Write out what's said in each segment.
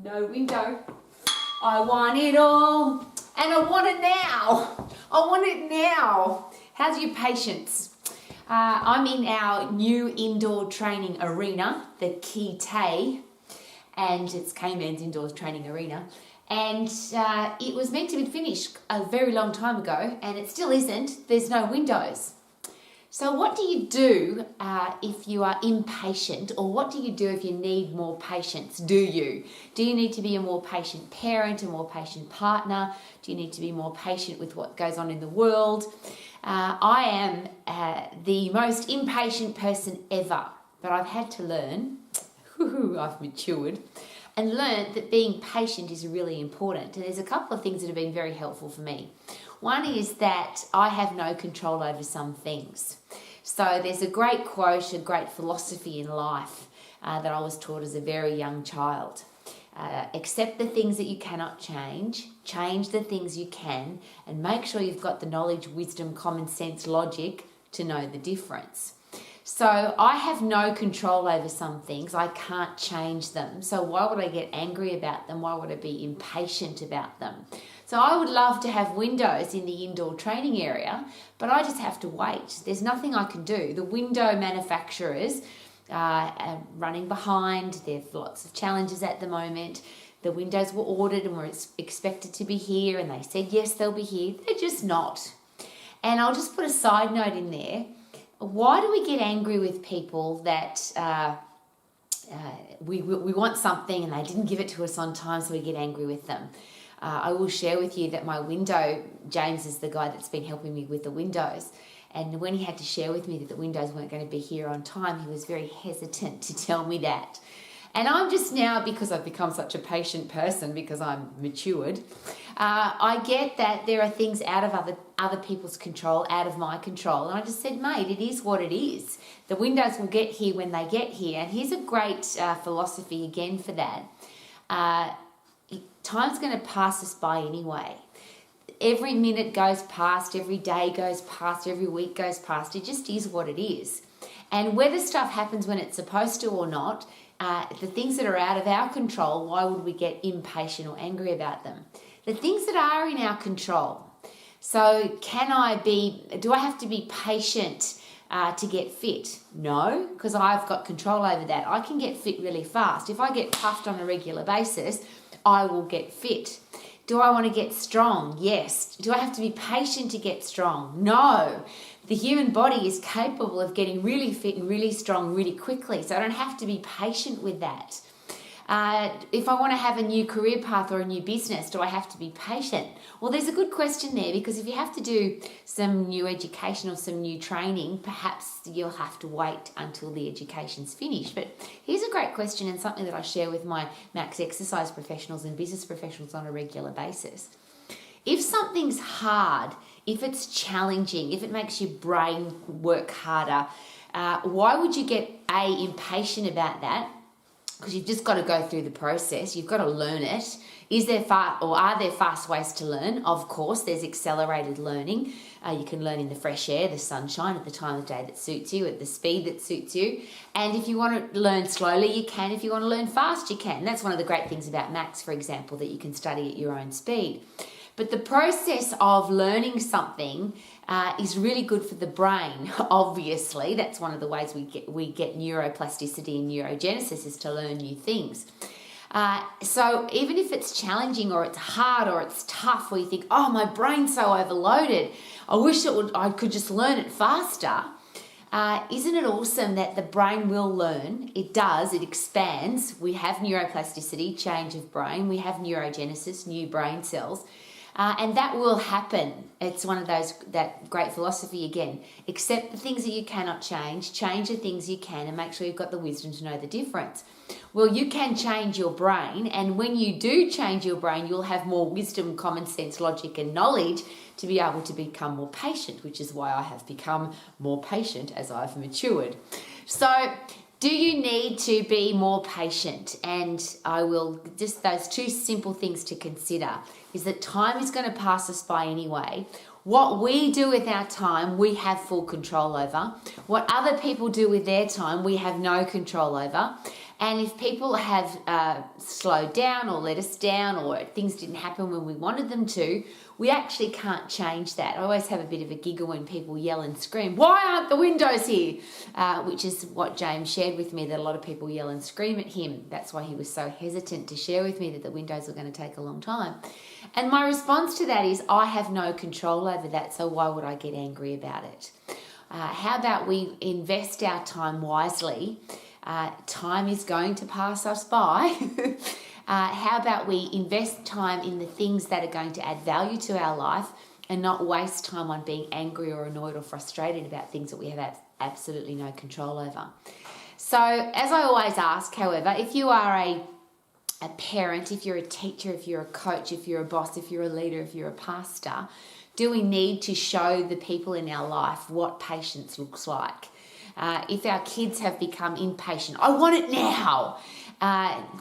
No window. I want it all, and I want it now. I want it now. How's your patience? I'm in our new indoor training arena, the Key Tay, and it's K-Man's Indoor Training Arena. And it was meant to be finished a very long time ago, and it still isn't. There's no windows. So what do you do if you are impatient, or what do you do if you need more patience? Do you need to be a more patient parent, a more patient partner? Do you need to be more patient with what goes on in the world? I am the most impatient person ever, but I've had to learn, I've matured, and learned that being patient is really important. And there's a couple of things that have been very helpful for me. One is that I have no control over some things. So there's a great quote, a great philosophy in life that I was taught as a very young child. Accept the things that you cannot change, change the things you can, and make sure you've got the knowledge, wisdom, common sense, logic to know the difference. So I have no control over some things. I can't change them. So why would I get angry about them? Why would I be impatient about them? So I would love to have windows in the indoor training area, but I just have to wait. There's nothing I can do. The window manufacturers are running behind. There's lots of challenges at the moment. The windows were ordered and were expected to be here, and they said, yes, they'll be here. They're just not. And I'll just put a side note in there. Why do we get angry with people that we want something and they didn't give it to us on time, so we get angry with them? I will share with you that my window, James is the guy that's been helping me with the windows, and when he had to share with me that the windows weren't going to be here on time, he was very hesitant to tell me that. And I'm just now, because I've become such a patient person, because I'm matured, I get that there are things out of other people's control, out of my control. And I just said, mate, it is what it is. The windows will get here when they get here. And here's a great philosophy again for that. Time's going to pass us by anyway. Every minute goes past, every day goes past, every week goes past. It just is what it is. And whether stuff happens when it's supposed to or not, the things that are out of our control, why would we get impatient or angry about them? The things that are in our control. So do I have to be patient to get fit? No, because I've got control over that. I can get fit really fast. If I get puffed on a regular basis, I will get fit. Do I want to get strong? Yes. Do I have to be patient to get strong? No. The human body is capable of getting really fit and really strong really quickly, so I don't have to be patient with that. If I want to have a new career path or a new business, do I have to be patient? Well, there's a good question there, because if you have to do some new education or some new training, perhaps you'll have to wait until the education's finished. But here's a great question, and something that I share with my max exercise professionals and business professionals on a regular basis. If something's hard, if it's challenging, if it makes your brain work harder, why would you get impatient about that? Because you've just got to go through the process. You've got to learn it. Are there fast ways to learn? Of course, there's accelerated learning. You can learn in the fresh air, the sunshine, at the time of day that suits you, at the speed that suits you. And if you want to learn slowly, you can. If you want to learn fast, you can. That's one of the great things about Max, for example, that you can study at your own speed. But the process of learning something is really good for the brain, obviously. That's one of the ways we get neuroplasticity and neurogenesis, is to learn new things. So even if it's challenging or it's hard or it's tough, or you think, oh, my brain's so overloaded, I wish I could just learn it faster. Isn't it awesome that the brain will learn? It does, it expands. We have neuroplasticity, change of brain. We have neurogenesis, new brain cells. And that will happen. It's one of that great philosophy again. Accept the things that you cannot change the things you can, and make sure you've got the wisdom to know the difference. Well, you can change your brain, and when you do change your brain, you'll have more wisdom, common sense, logic, and knowledge to be able to become more patient, which is why I have become more patient as I've matured. So, do you need to be more patient? And I will just, those two simple things to consider is that time is going to pass us by anyway. What we do with our time, we have full control over. What other people do with their time, we have no control over. And if people have slowed down or let us down, or things didn't happen when we wanted them to, we actually can't change that. I always have a bit of a giggle when people yell and scream, "Why aren't the windows here?" Which is what James shared with me, that a lot of people yell and scream at him. That's why he was so hesitant to share with me that the windows were going to take a long time. And my response to that is, I have no control over that, so why would I get angry about it? How about we invest our time wisely? Time is going to pass us by. How about we invest time in the things that are going to add value to our life, and not waste time on being angry or annoyed or frustrated about things that we have absolutely no control over. So, as I always ask, however, if you are a parent, if you're a teacher, if you're a coach, if you're a boss, if you're a leader, if you're a pastor, do we need to show the people in our life what patience looks like? If our kids have become impatient, I want it now.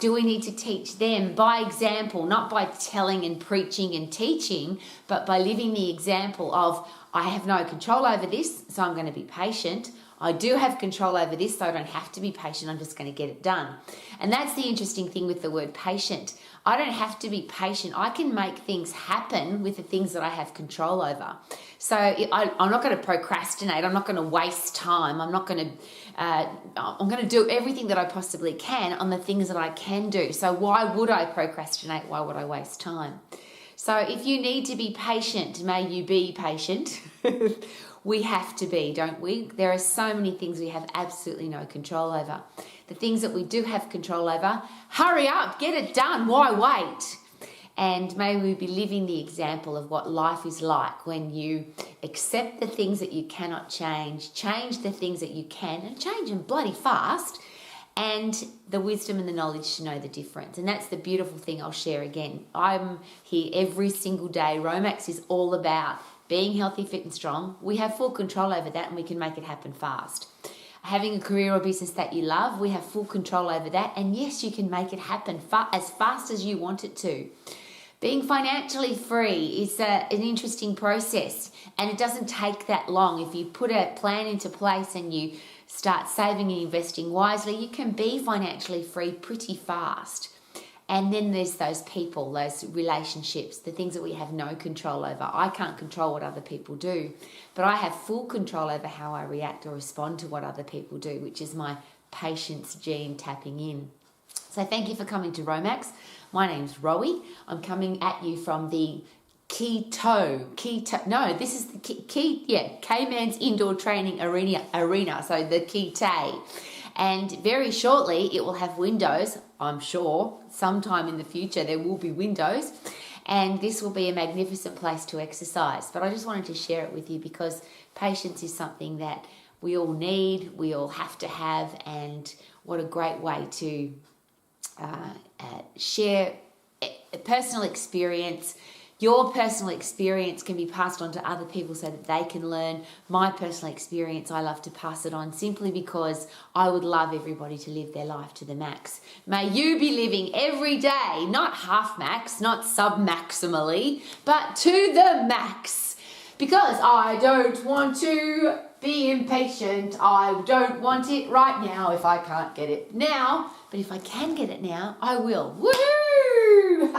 Do we need to teach them by example, not by telling and preaching and teaching, but by living the example of, I have no control over this, so I'm going to be patient. I do have control over this, so I don't have to be patient. I'm just going to get it done. And that's the interesting thing with the word patient. I don't have to be patient. I can make things happen with the things that I have control over. So I'm not going to procrastinate. I'm not going to waste time. I'm going to do everything that I possibly can on the things that I can do. So why would I procrastinate? Why would I waste time? So if you need to be patient, may you be patient. We have to be, don't we? There are so many things we have absolutely no control over. The things that we do have control over, hurry up, get it done, why wait? And may we be living the example of what life is like when you accept the things that you cannot change the things that you can, and change them bloody fast, and the wisdom and the knowledge to know the difference. And that's the beautiful thing I'll share again. I'm here every single day. Romax is all about being healthy, fit and strong. We have full control over that, and we can make it happen fast. Having a career or business that you love, we have full control over that. And yes, you can make it happen as fast as you want it to. Being financially free is an interesting process, and it doesn't take that long. If you put a plan into place and you start saving and investing wisely, you can be financially free pretty fast. And then there's those people, those relationships, the things that we have no control over. I can't control what other people do, but I have full control over how I react or respond to what other people do, which is my patience gene tapping in. So thank you for coming to Romax. My name's Rowie. I'm coming at you from the K-Man's Indoor Training Arena, so the Kite. And very shortly it will have windows, I'm sure. Sometime in the future there will be windows, and this will be a magnificent place to exercise. But I just wanted to share it with you because patience is something that we all need, we all have to have, and what a great way to share a personal experience. Your personal experience can be passed on to other people so that they can learn. My personal experience, I love to pass it on simply because I would love everybody to live their life to the max. May you be living every day, not half max, not sub-maximally, but to the max. Because I don't want to be impatient. I don't want it right now if I can't get it now. But if I can get it now, I will. Woohoo!